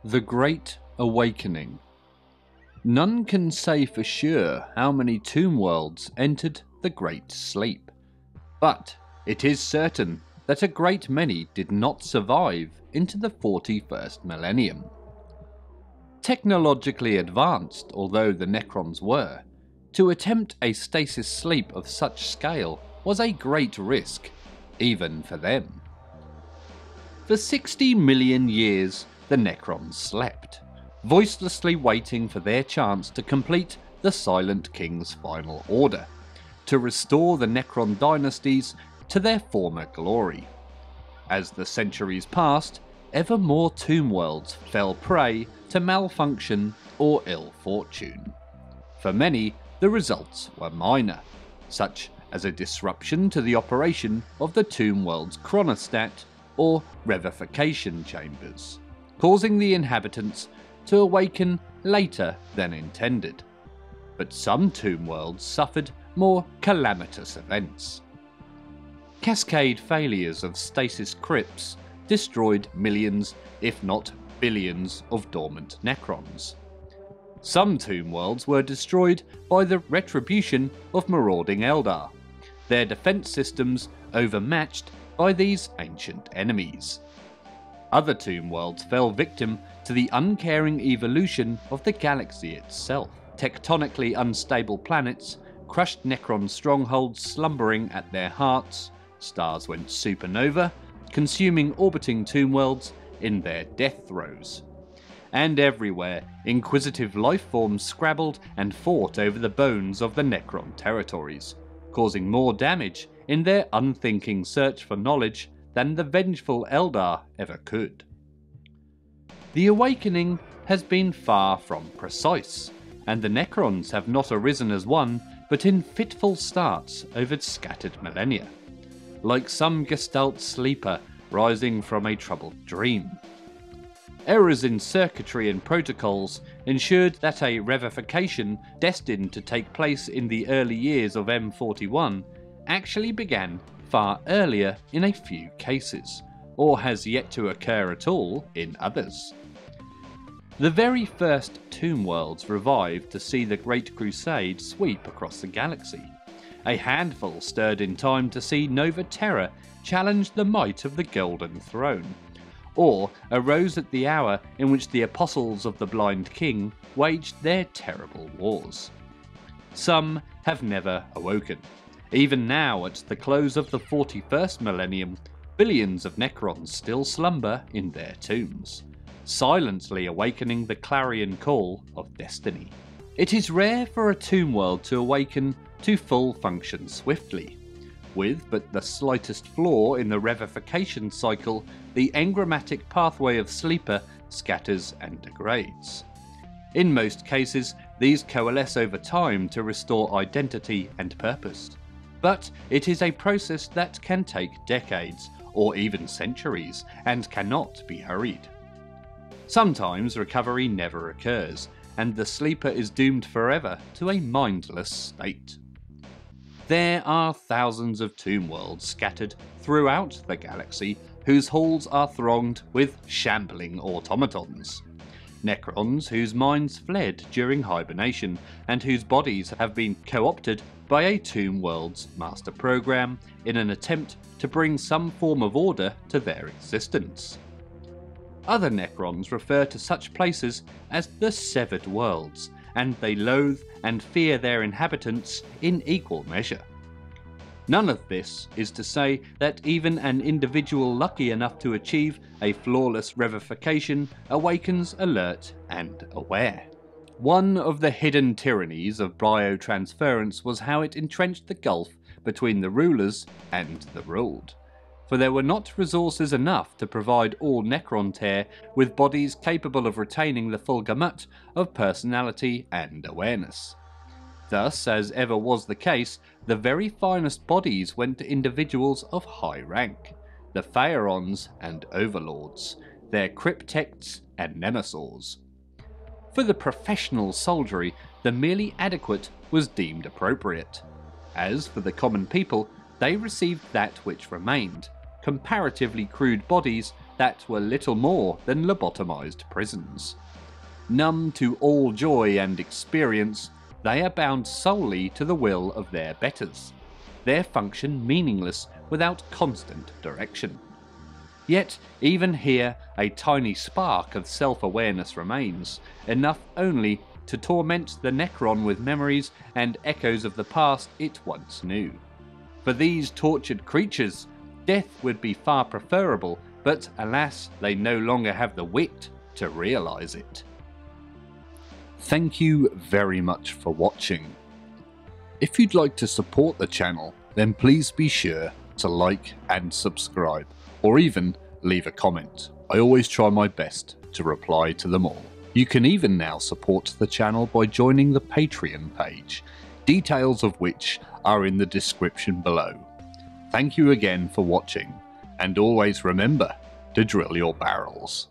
The Great Awakening. None can say for sure how many tomb worlds entered the Great Sleep, but it is certain that a great many did not survive into the 41st millennium. Technologically advanced although the Necrons were, to attempt a stasis sleep of such scale was a great risk, even for them. For 60 million years, the Necrons slept, voicelessly waiting for their chance to complete the Silent King's final order, to restore the Necron dynasties to their former glory. As the centuries passed, ever more tomb worlds fell prey to malfunction or ill fortune. For many, the results were minor, such as a disruption to the operation of the tomb world's chronostat or revivification chambers, causing the inhabitants to awaken later than intended. But some tomb worlds suffered more calamitous events. Cascade failures of stasis crypts destroyed millions, if not billions, of dormant Necrons. Some tomb worlds were destroyed by the retribution of marauding Eldar, their defense systems overmatched by these ancient enemies. Other tomb worlds fell victim to the uncaring evolution of the galaxy itself. Tectonically unstable planets crushed Necron strongholds slumbering at their hearts, stars went supernova, consuming orbiting tomb worlds in their death throes. And everywhere, inquisitive lifeforms scrabbled and fought over the bones of the Necron territories, causing more damage in their unthinking search for knowledge than the vengeful Eldar ever could. The awakening has been far from precise, and the Necrons have not arisen as one, but in fitful starts over scattered millennia, like some Gestalt sleeper rising from a troubled dream. Errors in circuitry and protocols ensured that a revivification destined to take place in the early years of M41 actually began far earlier in a few cases, or has yet to occur at all in others. The very first tomb worlds revived to see the Great Crusade sweep across the galaxy. A handful stirred in time to see Nova Terra challenge the might of the Golden Throne, or arose at the hour in which the Apostles of the Blind King waged their terrible wars. Some have never awoken. Even now, at the close of the 41st millennium, billions of Necrons still slumber in their tombs, silently awakening the clarion call of destiny. It is rare for a tomb world to awaken to full function swiftly. With but the slightest flaw in the revivification cycle, the engrammatic pathway of Sleeper scatters and degrades. In most cases, these coalesce over time to restore identity and purpose. But it is a process that can take decades, or even centuries, and cannot be hurried. Sometimes recovery never occurs, and the Sleeper is doomed forever to a mindless state. There are thousands of tomb worlds scattered throughout the galaxy whose halls are thronged with shambling automatons. Necrons whose minds fled during hibernation and whose bodies have been co-opted by a tomb world's master program in an attempt to bring some form of order to their existence. Other Necrons refer to such places as the Severed Worlds, and they loathe and fear their inhabitants in equal measure. None of this is to say that even an individual lucky enough to achieve a flawless revivification awakens alert and aware. One of the hidden tyrannies of biotransference was how it entrenched the gulf between the rulers and the ruled, for there were not resources enough to provide all Necrontair with bodies capable of retaining the full gamut of personality and awareness. Thus, as ever was the case, the very finest bodies went to individuals of high rank, the Phaerons and Overlords, their Cryptects and Nemesaurs. For the professional soldiery, the merely adequate was deemed appropriate. As for the common people, they received that which remained, comparatively crude bodies that were little more than lobotomized prisons. Numb to all joy and experience, they are bound solely to the will of their betters, their function meaningless without constant direction. Yet, even here, a tiny spark of self-awareness remains, enough only to torment the Necron with memories and echoes of the past it once knew. For these tortured creatures, death would be far preferable, but alas, they no longer have the wit to realise it. Thank you very much for watching. If you'd like to support the channel, then please be sure to like and subscribe, or even leave a comment. I always try my best to reply to them all. You can even now support the channel by joining the Patreon page, details of which are in the description below. Thank you again for watching, and always remember to drill your barrels.